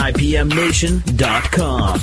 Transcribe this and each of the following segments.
IPMNation.com.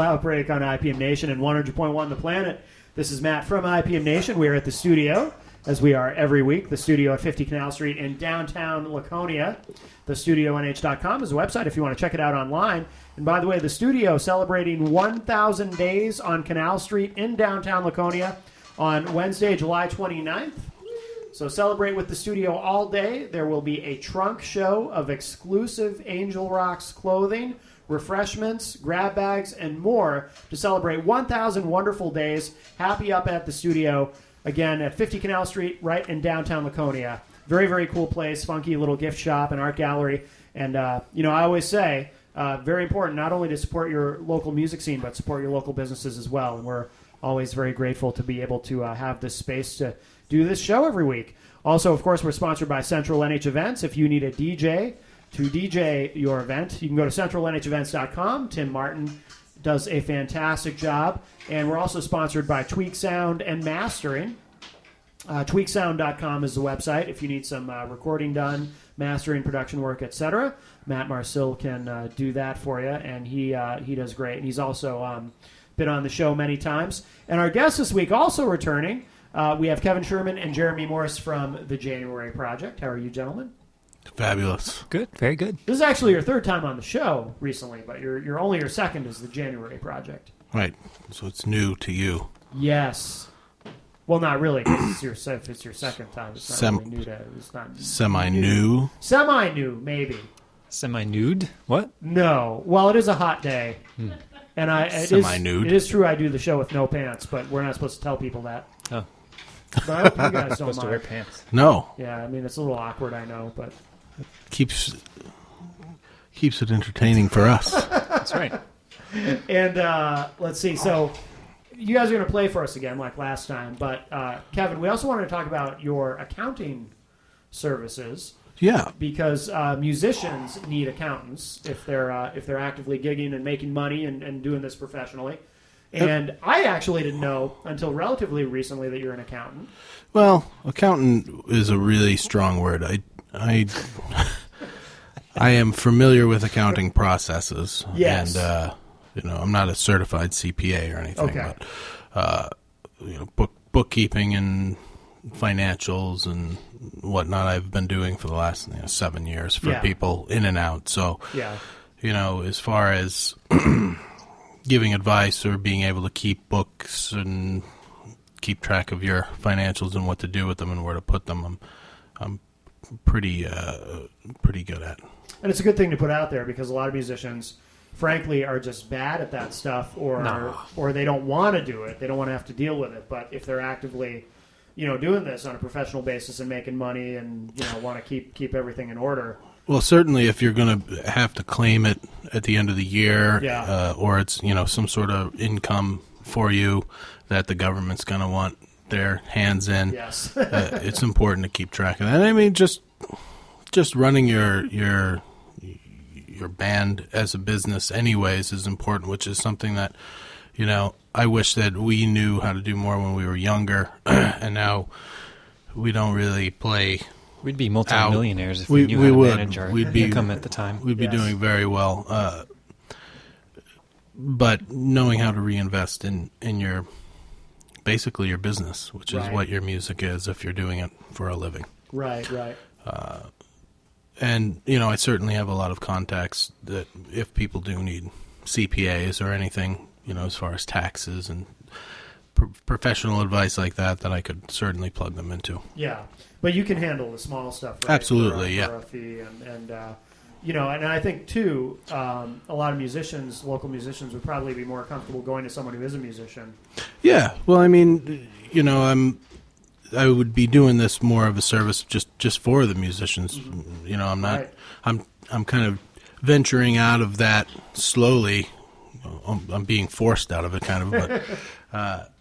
Outbreak on IPM Nation and 100.1 The Planet. This is Matt from IPM Nation. We are at the studio, as we are every week, the studio at 50 Canal Street in downtown Laconia. TheStudioNH.com is a website if you want to check it out online. And by the way, the studio celebrating 1,000 days on Canal Street in downtown Laconia on Wednesday, July 29th. So celebrate with the studio all day. There will be a trunk show of exclusive Angel Rocks clothing, refreshments, grab bags, and more to celebrate 1,000 wonderful days. Happy up at the studio, again, at 50 Canal Street, right in downtown Laconia. Very, very cool place, funky little gift shop and art gallery. And, I always say, very important not only to support your local music scene, but support your local businesses as well. And we're always very grateful to be able to have this space to do this show every week. Also, of course, we're sponsored by Central NH Events. If you need a DJ to DJ your event, you can go to centralnhevents.com. Tim Martin does a fantastic job. And we're also sponsored by Tweak Sound and Mastering. Tweaksound.com is the website if you need some recording done, mastering, production work, etc. Matt Marcil can do that for you, and he does great. And he's also been on the show many times. And our guests this week also returning. We have Kevin Sherman and Jeremy Morse from the January Project. How are you, gentlemen? Fabulous. Good, very good. This is actually your third time on the show recently, but you're only your second is the January Project. Right, so it's new to you. Yes. Well, not really, because if it's your second time. It's not really new to it. It's not semi-new? Semi-new, maybe. Semi-nude? What? No. Well, it is a hot day. And Semi-nude. It is true I do the show with no pants, but we're not supposed to tell people that. Oh. But I hope you guys don't Supposed to wear mind. pants. No. Yeah, I mean, it's a little awkward, I know, but... Keeps it entertaining for us. That's right. And let's see, so you guys are going to play for us again like last time, but Kevin, we also wanted to talk about your accounting services. Yeah. Because musicians need accountants if they're actively gigging and making money and doing this professionally. And I actually didn't know until relatively recently that you're an accountant. Well, accountant is a really strong word. I am familiar with accounting processes. Yes. And, I'm not a certified CPA or anything. Okay. But, bookkeeping and financials and whatnot I've been doing for the last 7 years for people in and out. So, as far as giving advice or being able to keep books and keep track of your financials and what to do with them and where to put them, I'm pretty good at. And it's a good thing to put out there because a lot of musicians, frankly, are just bad at that stuff or they don't want to do it. They don't want to have to deal with it. But if they're actively, doing this on a professional basis and making money and, want to keep everything in order. Well, certainly if you're going to have to claim it at the end of the year or it's, some sort of income for you that the government's going to want their hands in, yes. It's important to keep track of that. I mean, just running your band as a business anyways is important, which is something that, I wish that we knew how to do more when we were younger, and now we don't really play. We'd be multimillionaires if we knew how to manage our income at the time. We'd be doing very well. But knowing how to reinvest in your basically your business, which is what your music is if you're doing it for a living. Right. And, I certainly have a lot of contacts that if people do need CPAs or anything, as far as taxes and professional advice like that I could certainly plug them into. Yeah. But you can handle the small stuff, right? Absolutely, for a fee. And I think, too, a lot of musicians, local musicians, would probably be more comfortable going to someone who is a musician Yeah. Well, I mean, I would be doing this more of a service just for the musicians. Mm-hmm. I'm not. Right. I'm kind of venturing out of that slowly. I'm being forced out of it, kind of, but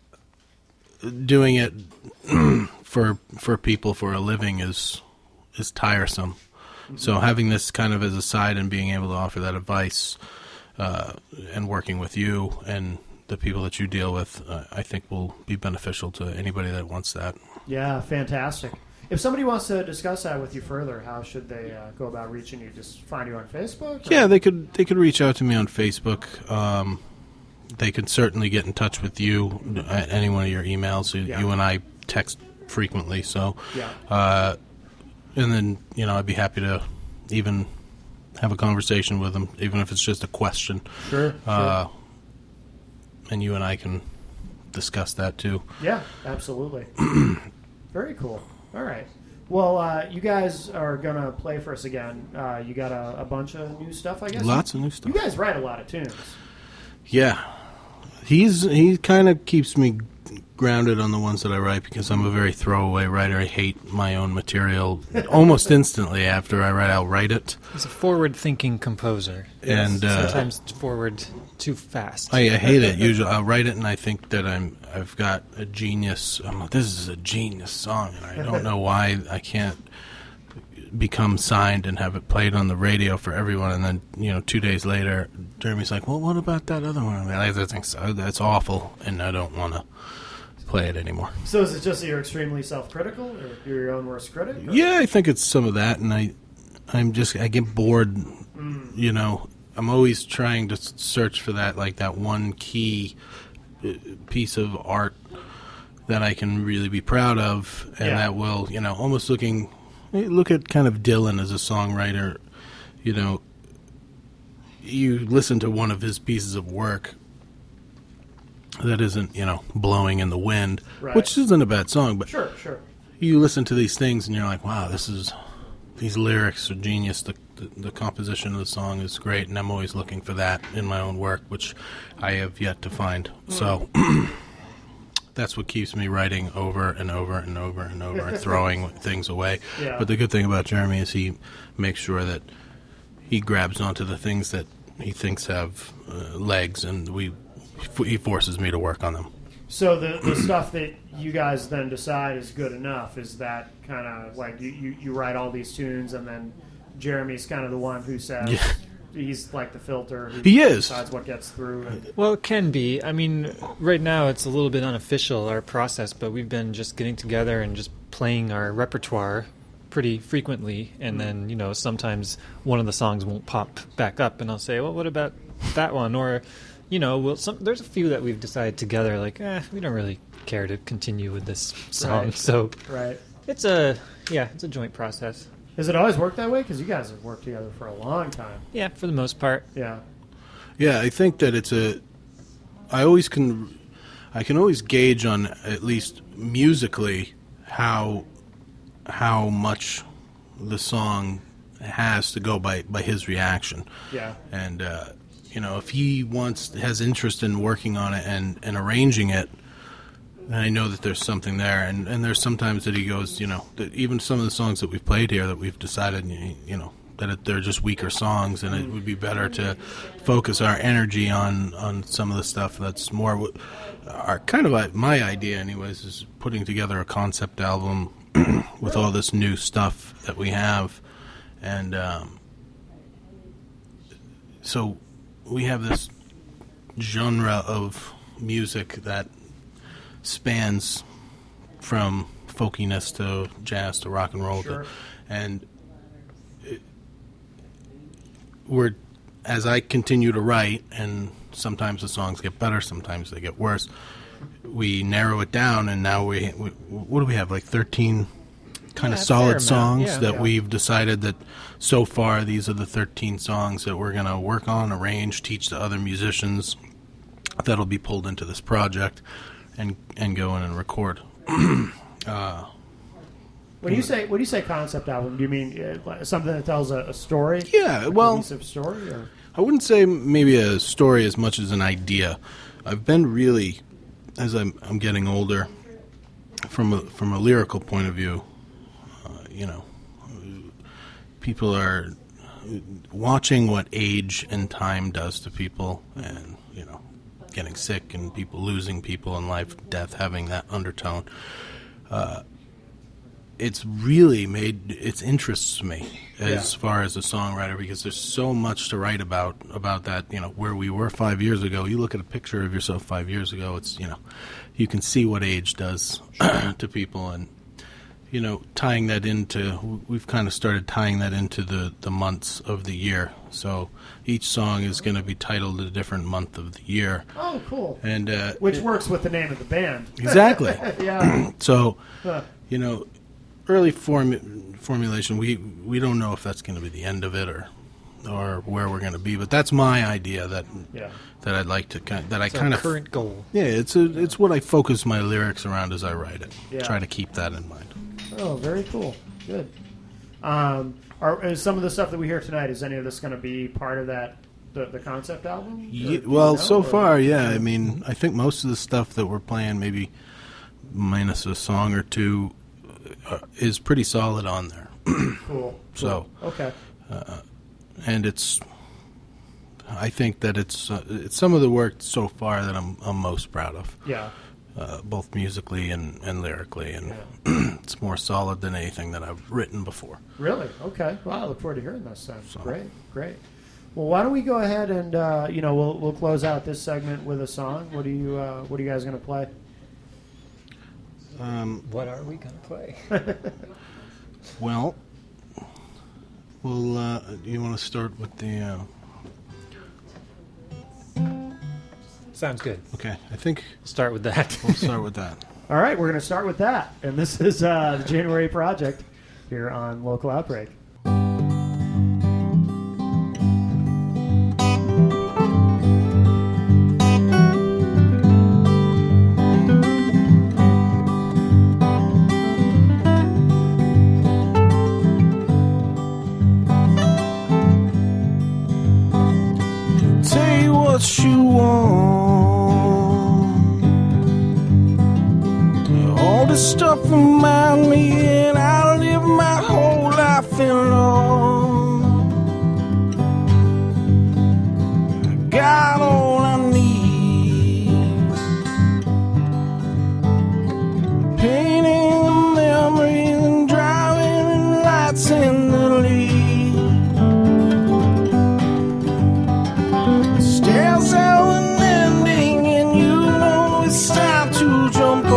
doing it for people for a living is tiresome. Mm-hmm. So having this kind of as a side and being able to offer that advice and working with you and the people that you deal with, I think will be beneficial to anybody that wants that. Yeah, fantastic. If somebody wants to discuss that with you further, how should they go about reaching you? Just find you on Facebook? Or? Yeah, they could reach out to me on Facebook. They could certainly get in touch with you at any one of your emails. You and I text frequently, so and then I'd be happy to even have a conversation with them, even if it's just a question. Sure. And you and I can discuss that too. Yeah, absolutely. Very cool. All right. Well, you guys are going to play for us again. You got a bunch of new stuff, I guess? Lots of new stuff. You guys write a lot of tunes. Yeah. He kind of keeps me grounded on the ones that I write because I'm a very throwaway writer. I hate my own material almost instantly after I write. I'll write it. He's a forward-thinking composer. And sometimes forward too fast. I hate it. Usually I'll write it and I think that I've got a genius. I'm like, this is a genius song, and I don't know why I can't become signed and have it played on the radio for everyone. And then 2 days later, Jeremy's like, well, what about that other one? I think so. That's awful, and I don't want to play it anymore. So is it just that you're extremely self-critical, or you're your own worst critic? Or? Yeah, I think it's some of that, and I get bored. I'm always trying to search for that one key piece of art that I can really be proud of, and that will, almost look at kind of Dylan as a songwriter. You listen to one of his pieces of work that isn't, blowing in the wind, right, which isn't a bad song, but sure. You listen to these things and you're like, wow, these lyrics are genius. The composition of the song is great, and I'm always looking for that in my own work, which I have yet to find. So that's what keeps me writing over and over and over and over and throwing things away. Yeah. But the good thing about Jeremy is he makes sure that he grabs onto the things that he thinks have legs, and he forces me to work on them. So the stuff that you guys then decide is good enough, is that kind of like you write all these tunes and then Jeremy's kind of the one who says he's like the filter. He decides what gets through. Well, it can be. I mean, right now it's a little bit unofficial, our process, but we've been just getting together and just playing our repertoire pretty frequently, and then sometimes one of the songs won't pop back up, and I'll say, well, what about that one? Or there's a few that we've decided together, like, we don't really care to continue with this song. Right. So it's a joint process. Has it always worked that way? Because you guys have worked together for a long time. Yeah, for the most part. Yeah. Yeah, I think that I can always gauge on, at least musically, how much the song has to go by his reaction. Yeah. And if he has interest in working on it and arranging it, then I know that there's something there. And there's sometimes that he goes, that even some of the songs that we've played here that we've decided, that they're just weaker songs, and it would be better to focus our energy on some of the stuff that's more my idea anyways, is putting together a concept album with all this new stuff that we have. And so we have this genre of music that spans from folkiness to jazz to rock and roll. Sure. And as I continue to write, and sometimes the songs get better, sometimes they get worse, we narrow it down, and now we what do we have, like 13 kind of solid songs that we've decided that so far these are the 13 songs that we're going to work on, arrange, teach the other musicians that'll be pulled into this project and go in and record. When you say concept album, do you mean something that tells a story? Yeah, a cohesive story? Or? I wouldn't say maybe a story as much as an idea. I've been really as I'm getting older, from a lyrical point of view, people are watching what age and time does to people, and getting sick and people losing people in life, death having that undertone. It's really made its interests me as far as a songwriter, because there's so much to write about that, where we were 5 years ago. You look at a picture of yourself 5 years ago, it's, you can see what age does to people, and, tying that into, we've kind of started tying that into the months of the year. So each song is going to be titled a different month of the year. Oh, cool. And which works with the name of the band. Exactly. Yeah. So, early formulation, we don't know if that's going to be the end of it or where we're going to be, but that's my idea that I'd like to current goal. Yeah, it's what I focus my lyrics around as I write it. Yeah. Try to keep that in mind. Oh, very cool. Good. Is some of the stuff that we hear tonight, is any of this going to be part of that the concept album? So far, yeah. I mean, I think most of the stuff that we're playing, maybe minus a song or two, is pretty solid on there. Cool. So, okay. And I think that it's some of the work so far that I'm most proud of. Yeah. Both musically and lyrically, and it's more solid than anything that I've written before. Really? Okay. Well, I look forward to hearing this. So. Great. Well, why don't we go ahead and we'll close out this segment with a song. What are you guys going to play? What are we going to play? Well, you want to start with the... Sounds good. Okay, I think... Start with that. We'll start with that. All right, we're going to start with that. And this is the January Project here on Local Outbreak. What you want, all this stuff remind me, and I live my whole life in love. I got all I need, painting the memories and driving lights in the lead. Stairs have an ending, and you know it's time to jump on.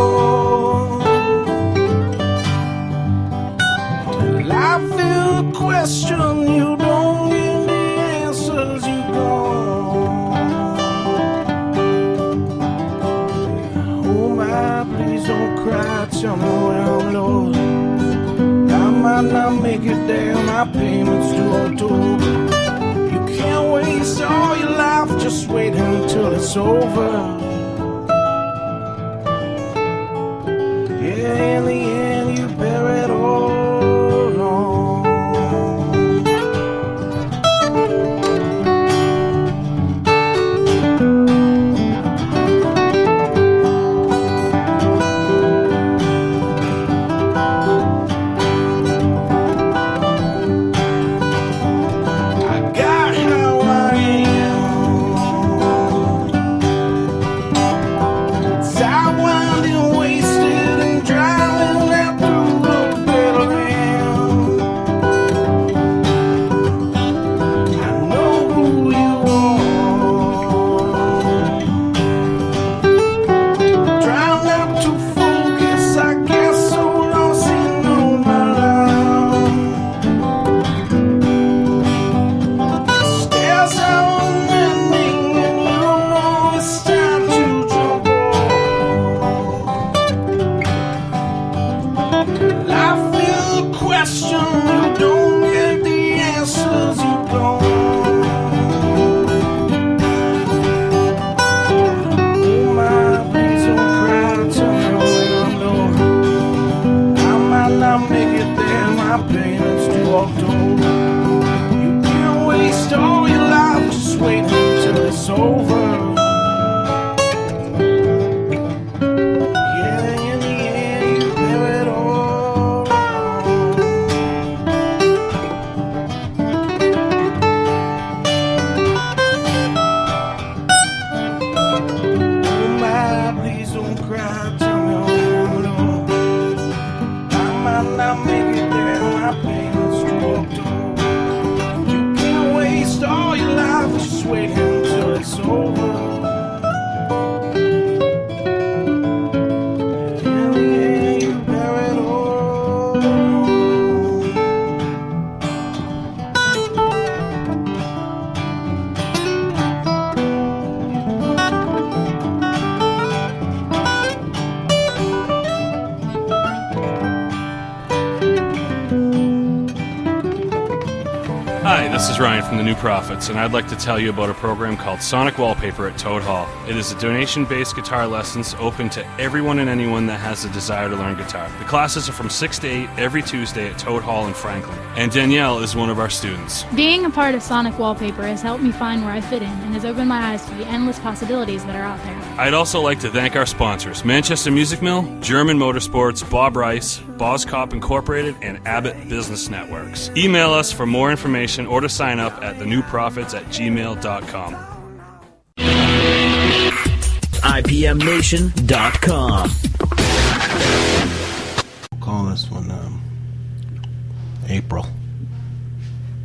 Life is a question, you don't get the answers, you gone. Oh my, please don't cry, tell me where I'm lost. I might not make it there, my payments due October. Can't waste all your life, just wait until it's over. Yeah, in the end you bear it all alone. cry, tell me when I'm low. I might not make it there, my pain is too old. You can't waste all your life just waiting till it's over. Hi, this is Ryan from the New Prophets, and I'd like to tell you about a program called Sonic Wallpaper at Toad Hall. It is a donation-based guitar lessons open to everyone and anyone that has a desire to learn guitar. The classes are from 6 to 8 every Tuesday at Toad Hall in Franklin, and Danielle is one of our students. Being a part of Sonic Wallpaper has helped me find where I fit in and has opened my eyes to the endless possibilities that are out there. I'd also like to thank our sponsors, Manchester Music Mill, German Motorsports, Bob Rice, Boscop Incorporated, and Abbott Business Networks. Email us for more information or to sign up at thenewprophets@gmail.com. IPMNation.com. We'll call this one April.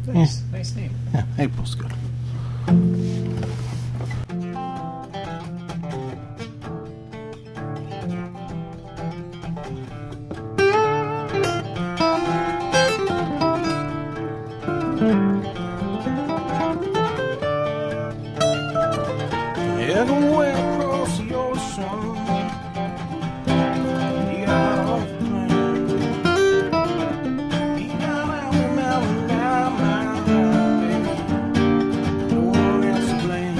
Nice name. Yeah, April's good. Everywhere across the ocean, you got off the plane. You got out the mountain, baby. No one else to blame.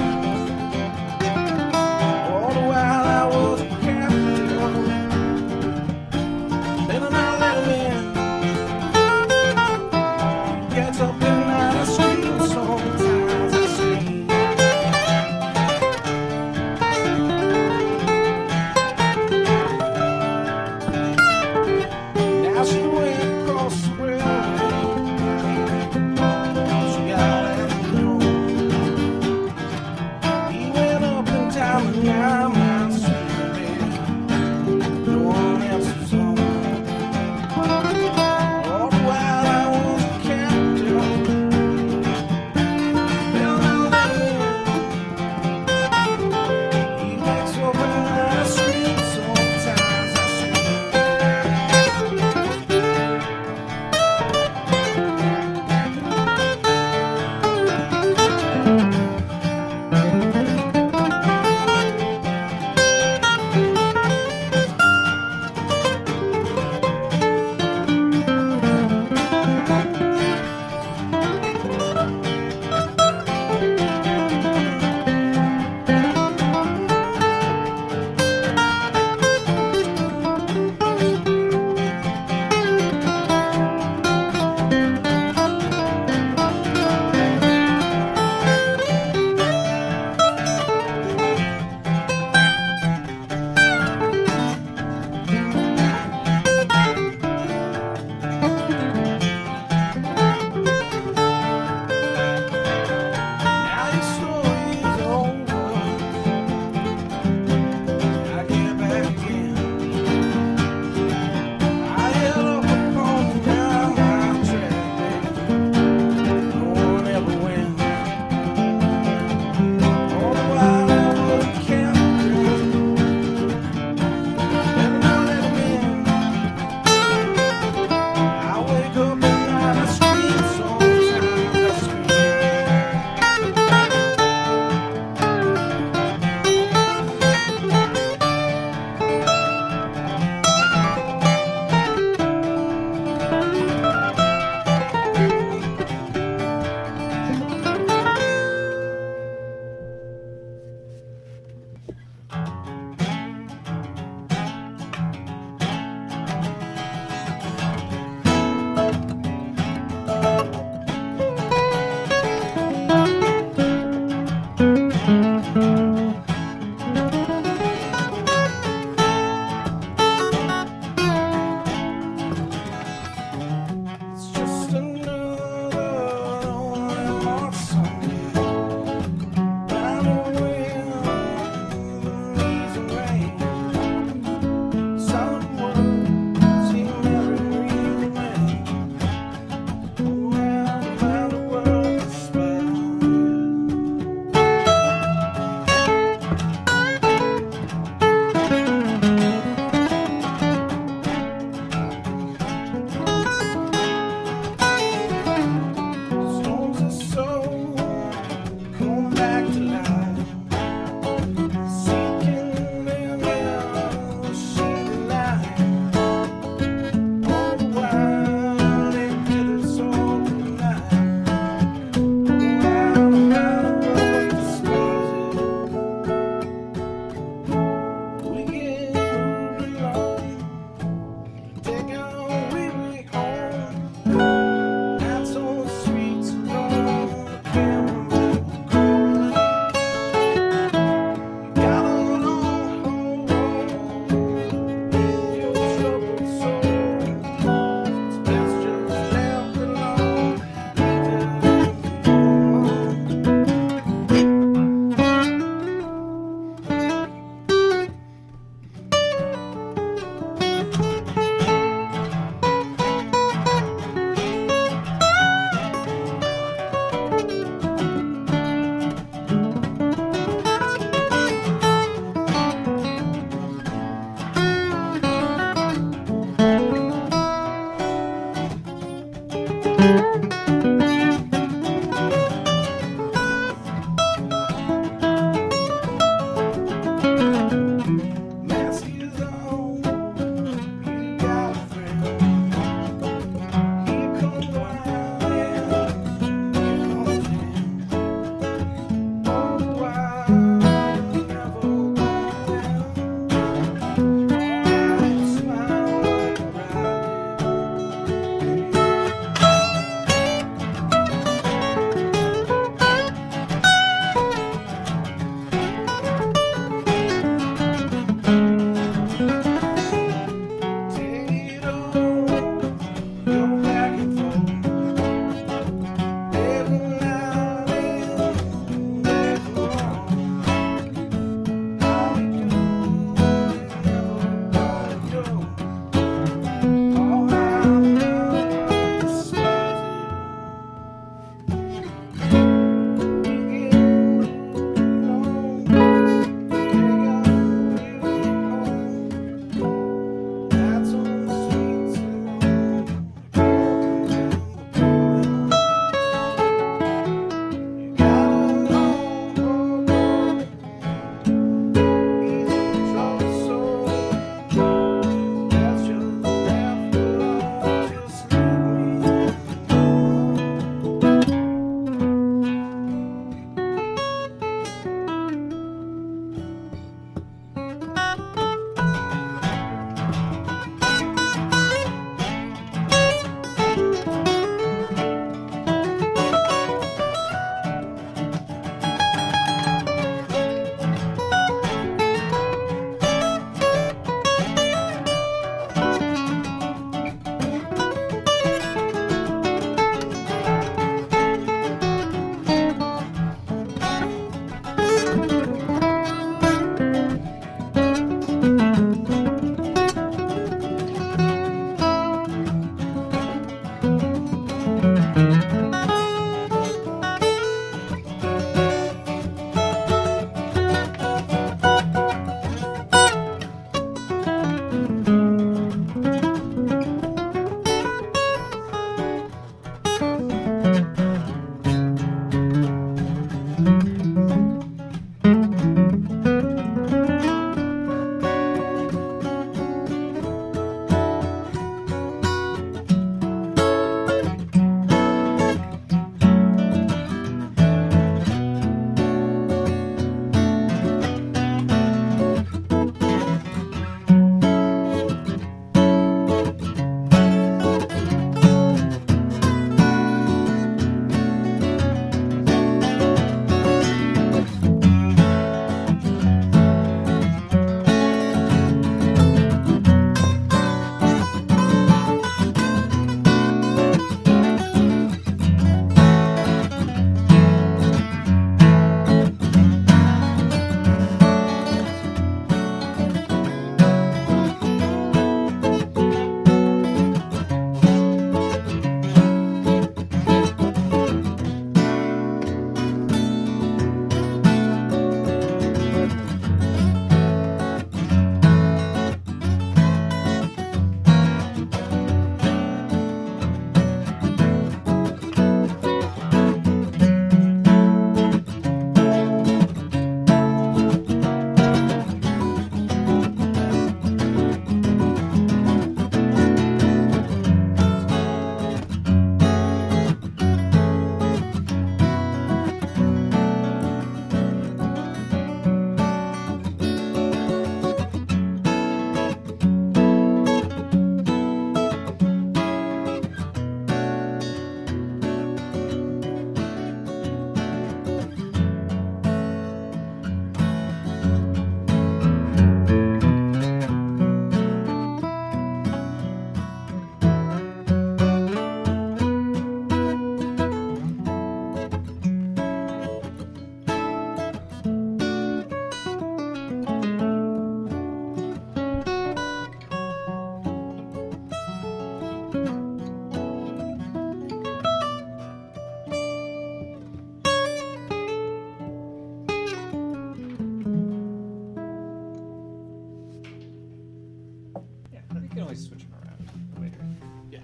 can always switch them around later. Yeah.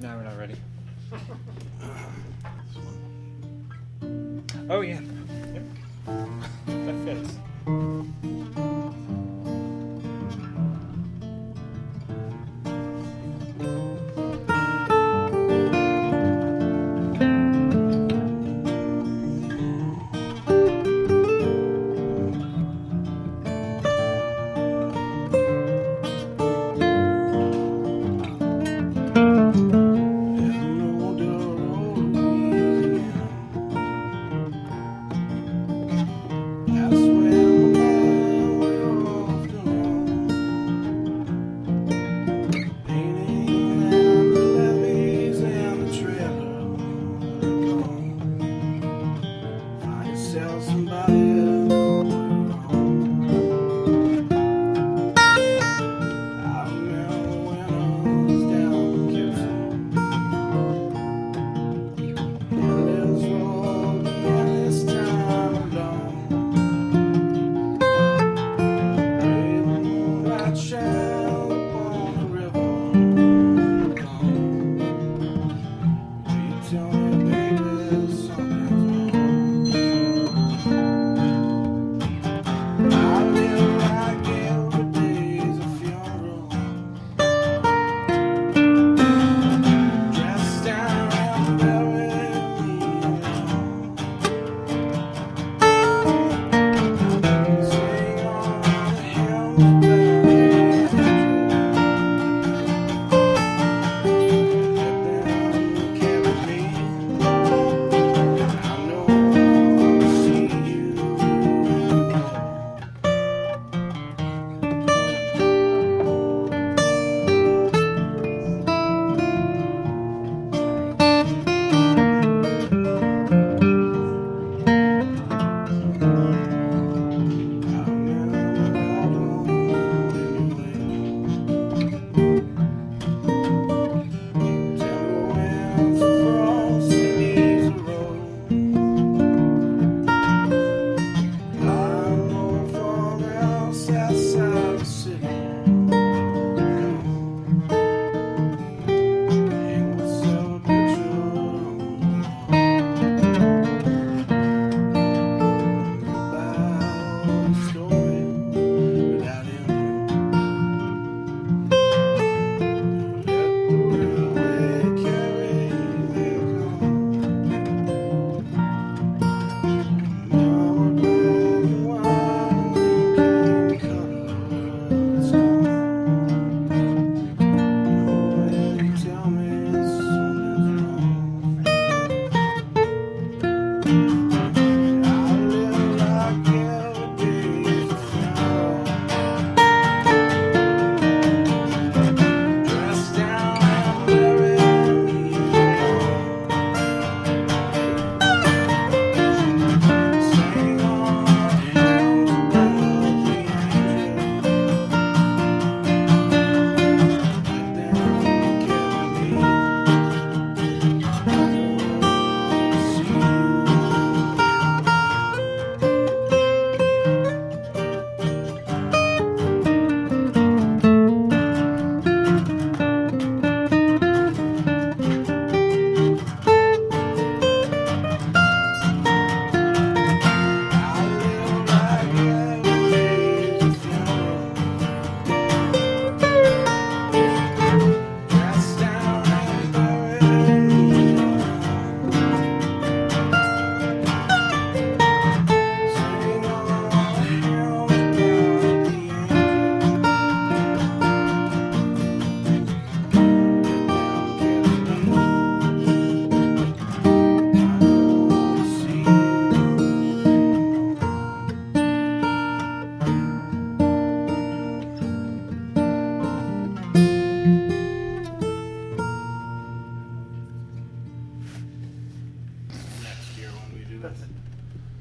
No, we're not ready. Oh, yeah. Yep. That fits.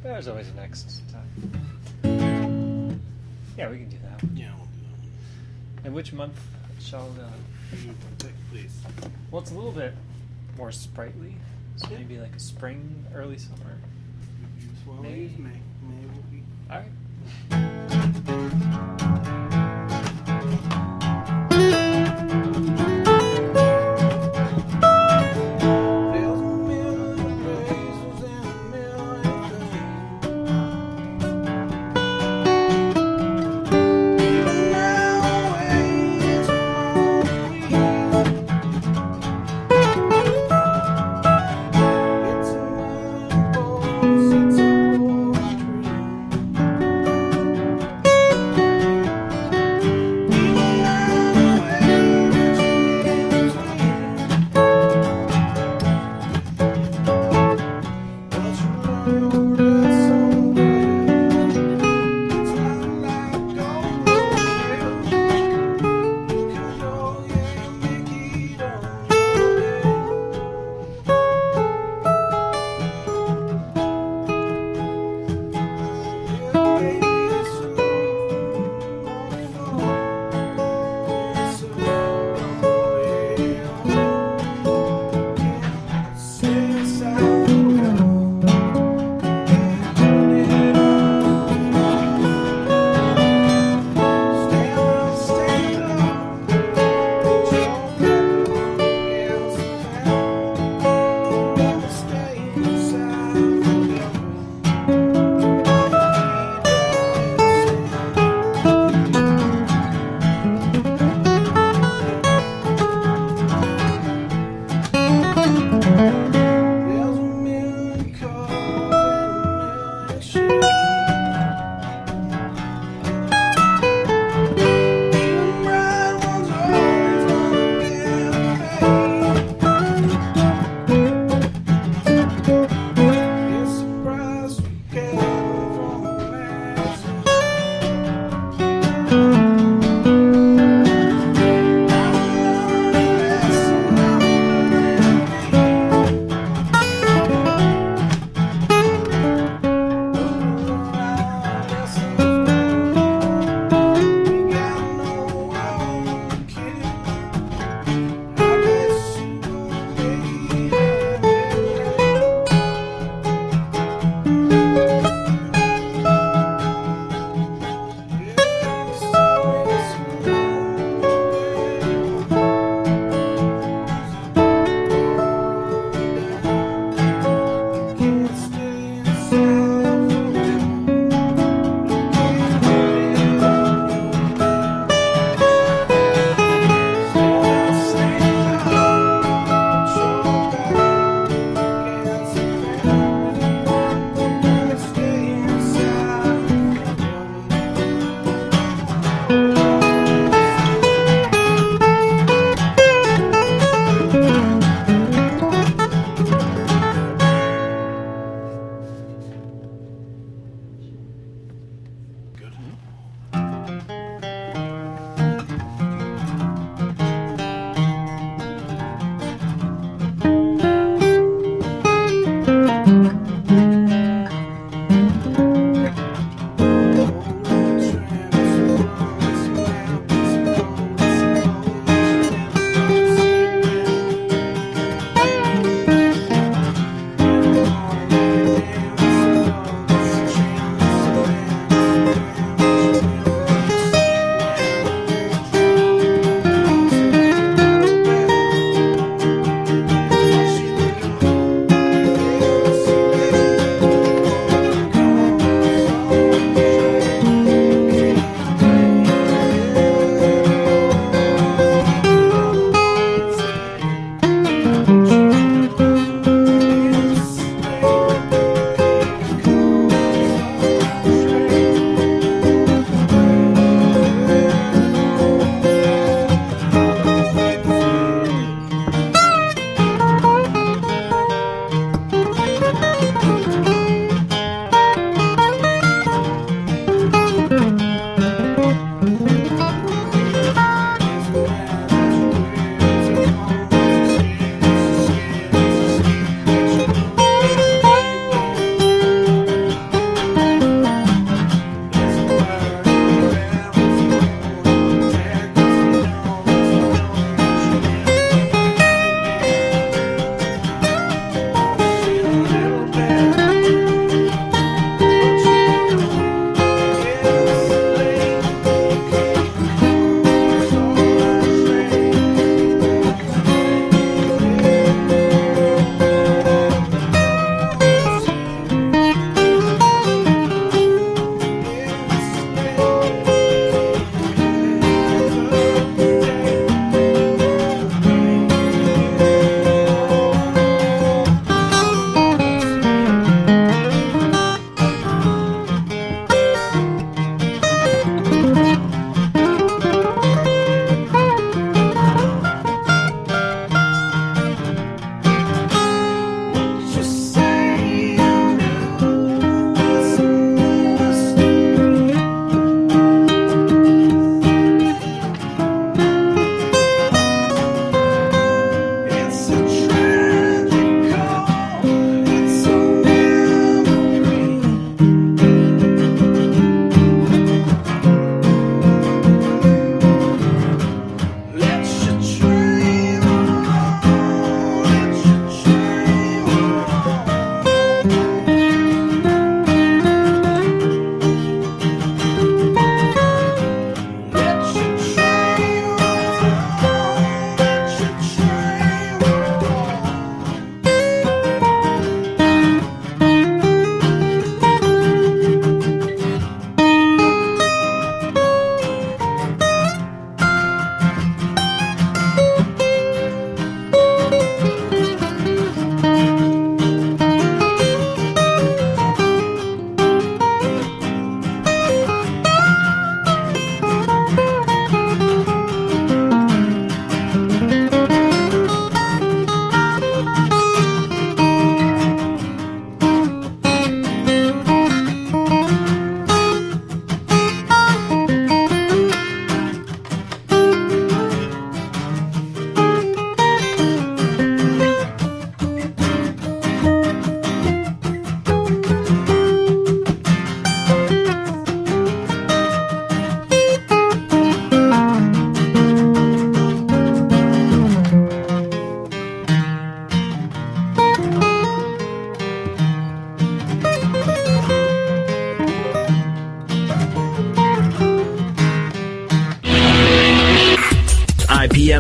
There's always a next time. Yeah, we can do that. Yeah, we'll do that. And which month shall You pick, please. well, it's a little bit more sprightly, so maybe like a spring, early summer. Well, May. May will be. All right. There's a million places and a million things. Even now, ways along the It's a million boys, it's a poetry.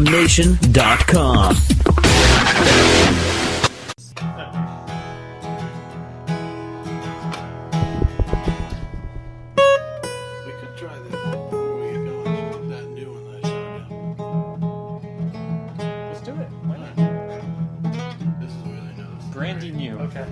IPMNation.com. We could try that before we get going. That new one that I showed you. Let's do it. Why not? This is really new. This is Brandy great. new. Okay.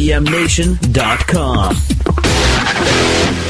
IPMNation.com.